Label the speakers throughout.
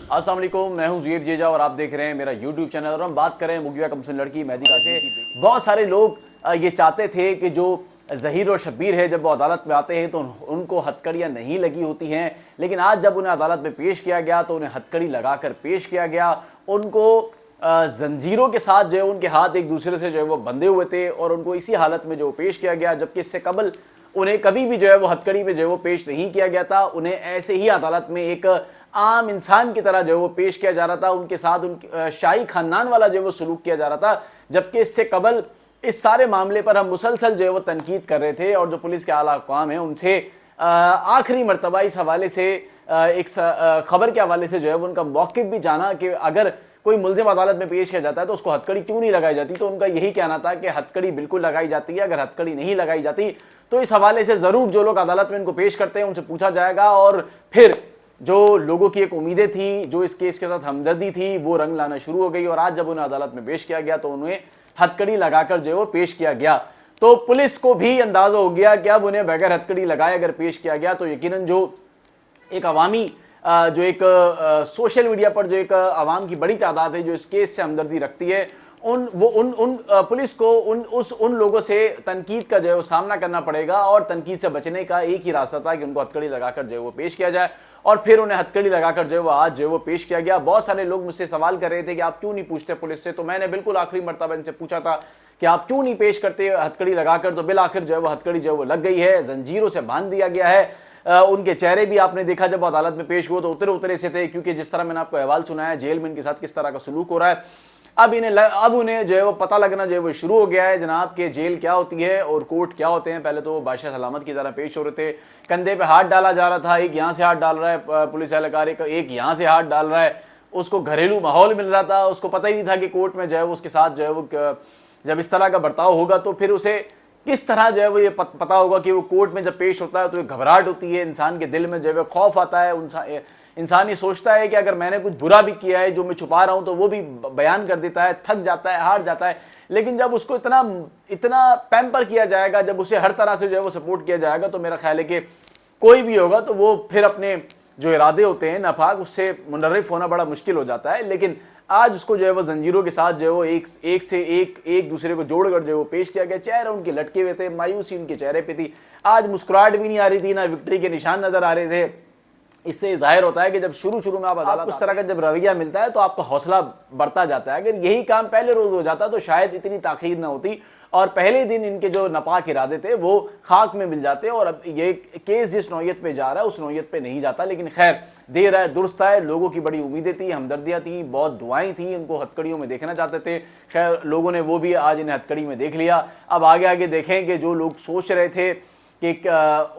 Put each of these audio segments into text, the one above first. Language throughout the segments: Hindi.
Speaker 1: अस्सलाम वालेकुम, मैं हूं ज़ुएब जेजा और आप देख रहे हैं मेरा यूट्यूब चैनल। और हम बात करें मुगविया कमसिन लड़की मेहदी से। बहुत सारे लोग ये चाहते थे कि जो ज़हीर और शब्बीर है जब वो अदालत में आते हैं तो उनको हथकड़ियाँ नहीं लगी होती हैं, लेकिन आज जब उन्हें अदालत में पेश किया गया तो उन्हें हथकड़ी लगाकर पेश किया गया। उनको जंजीरों के साथ जो है उनके हाथ एक दूसरे से जो है वो बंधे हुए थे और उनको इसी हालत में जो पेश किया गया, जबकि इससे कबल उन्हें कभी भी जो है वो हथकड़ी में जो है वो पेश नहीं किया गया था। उन्हें ऐसे ही अदालत में एक आम इंसान की तरह जो है वो पेश किया जा रहा था। उनके साथ उनके शाही खानदान वाला जो है वो सलूक किया जा रहा था, जबकि इससे कबल इस सारे मामले पर हम मुसलसल जो है वो तनकीद कर रहे थे और जो पुलिस के आला हुक्काम हैं उनसे आखिरी मरतबा इस हवाले से एक खबर के हवाले से जो है वो उनका मौक़िफ़ भी जाना कि अगर कोई मुल्ज़िम अदालत में पेश किया जाता है तो उसको हथकड़ी क्यों नहीं लगाई जाती। तो उनका यही कहना था कि हथकड़ी बिल्कुल लगाई जाती है, अगर हथकड़ी नहीं लगाई जाती तो इस हवाले से ज़रूर जो लोग अदालत में इनको पेश करते हैं उनसे पूछा जाएगा और फिर जो लोगों की एक उम्मीदें थी, जो इस केस के साथ हमदर्दी थी, वो रंग लाना शुरू हो गई। और आज जब उन्हें अदालत में पेश किया गया तो उन्हें हथकड़ी लगाकर जो है वो पेश किया गया। तो पुलिस को भी अंदाजा हो गया कि अब उन्हें बगैर हथकड़ी लगाए अगर पेश किया गया तो यकीनन जो एक अवामी जो एक सोशल मीडिया पर जो एक आवाम की बड़ी तादाद है जो इस केस से हमदर्दी रखती है, उन पुलिस को उन लोगों से तनकीद का जो है वो सामना करना पड़ेगा। और तनकीद से बचने का एक ही रास्ता था कि उनको हथकड़ी लगाकर जो है वो पेश किया जाए, और फिर उन्हें हथकड़ी लगाकर जो है वो आज जो है वो पेश किया गया। बहुत सारे लोग मुझसे सवाल कर रहे थे कि आप क्यों नहीं पूछते पुलिस से, तो मैंने बिल्कुल आखिरी मरतबा इनसे पूछा था कि आप क्यों नहीं पेश करते हथकड़ी लगाकर, तो बिल आखिर जो है वो हथकड़ी जो है वो लग गई है, जंजीरों से बांध दिया गया है। उनके चेहरे भी आपने देखा जब अदालत में पेश हुए तो उतरे उतरे से थे, क्योंकि जिस तरह मैंने आपको अहवाल सुनाया जेल में इनके साथ किस तरह का सलूक हो रहा है। अब उन्हें जो है वो पता लगना जो है वो शुरू हो गया है जनाब कि जेल क्या होती है और कोर्ट क्या होते हैं। पहले तो वो बादशाह सलामत की तरह पेश हो रहे थे, कंधे पे हाथ डाला जा रहा था, एक यहाँ से हाथ डाल रहा है पुलिस एहलकार, एक यहाँ से हाथ डाल रहा है, उसको घरेलू माहौल मिल रहा था, उसको पता ही नहीं था कि कोर्ट में जो है वो उसके साथ जो है वो जब इस तरह का बर्ताव होगा तो फिर उसे किस तरह जो है वो ये पता होगा कि वो कोर्ट में जब पेश होता है तो एक घबराहट होती है, इंसान के दिल में जो है खौफ आता है। इंसान ये सोचता है कि अगर मैंने कुछ बुरा भी किया है जो मैं छुपा रहा हूं तो वो भी बयान कर देता है, थक जाता है, हार जाता है। लेकिन जब उसको इतना पैम्पर किया जाएगा, जब उसे हर तरह से जो है वो सपोर्ट किया जाएगा, तो मेरा ख्याल है कि कोई भी होगा तो वो फिर अपने जो इरादे होते हैं नापाक उससे मुनर्रिफ होना बड़ा मुश्किल हो जाता है। लेकिन आज उसको जो है वो जंजीरों के साथ जो है वो एक दूसरे को जोड़कर जो है वो पेश किया गया। चेहरे उनके लटके हुए थे, मायूसी उनके चेहरे पे थी, आज मुस्कुराहट भी नहीं आ रही थी, ना विक्ट्री के निशान नजर आ रहे थे। इससे जाहिर होता है कि जब शुरू में आप उस तरह का जब रवैया मिलता है तो आपका हौसला बढ़ता जाता है। अगर यही काम पहले रोज हो जाता तो शायद इतनी ताखीर ना होती और पहले दिन इनके जो नापाक इरादे थे वो खाक में मिल जाते। और अब ये केस जिस नौयत पे जा रहा है उस नौयत पे नहीं जाता, लेकिन खैर देर है दुरुस्त है। लोगों की बड़ी उम्मीदें थी, हमदर्दियाँ थी, बहुत दुआएं थी, उनको हथकड़ियों में देखना चाहते थे। खैर लोगों ने वो भी आज इन्हें हथकड़ी में देख लिया। अब आगे आगे देखें कि जो लोग सोच रहे थे कि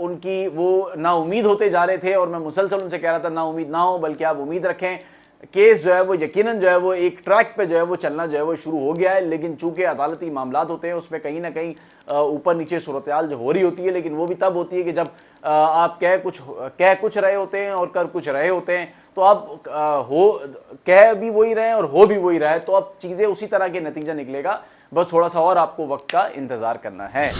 Speaker 1: उनकी वो ना उम्मीद होते जा रहे थे, और मैं मुसलसल उनसे कह रहा था ना उम्मीद ना हो बल्कि आप उम्मीद रखें। केस जो है वो यकीनन जो है वो एक ट्रैक पे जो है वो चलना जो है वो शुरू हो गया है। लेकिन चूंकि अदालती मामलात होते हैं उसमें कहीं ना कहीं ऊपर नीचे सूरत हाल जो हो रही होती है, लेकिन वो भी तब होती है कि जब आप कह कुछ रहे होते हैं और कर कुछ रहे होते हैं। तो अब कह भी वही रहे और हो भी वही रहे, तो अब चीज़ें उसी तरह के नतीजा निकलेगा। बस थोड़ा सा और आपको वक्त का इंतज़ार करना है।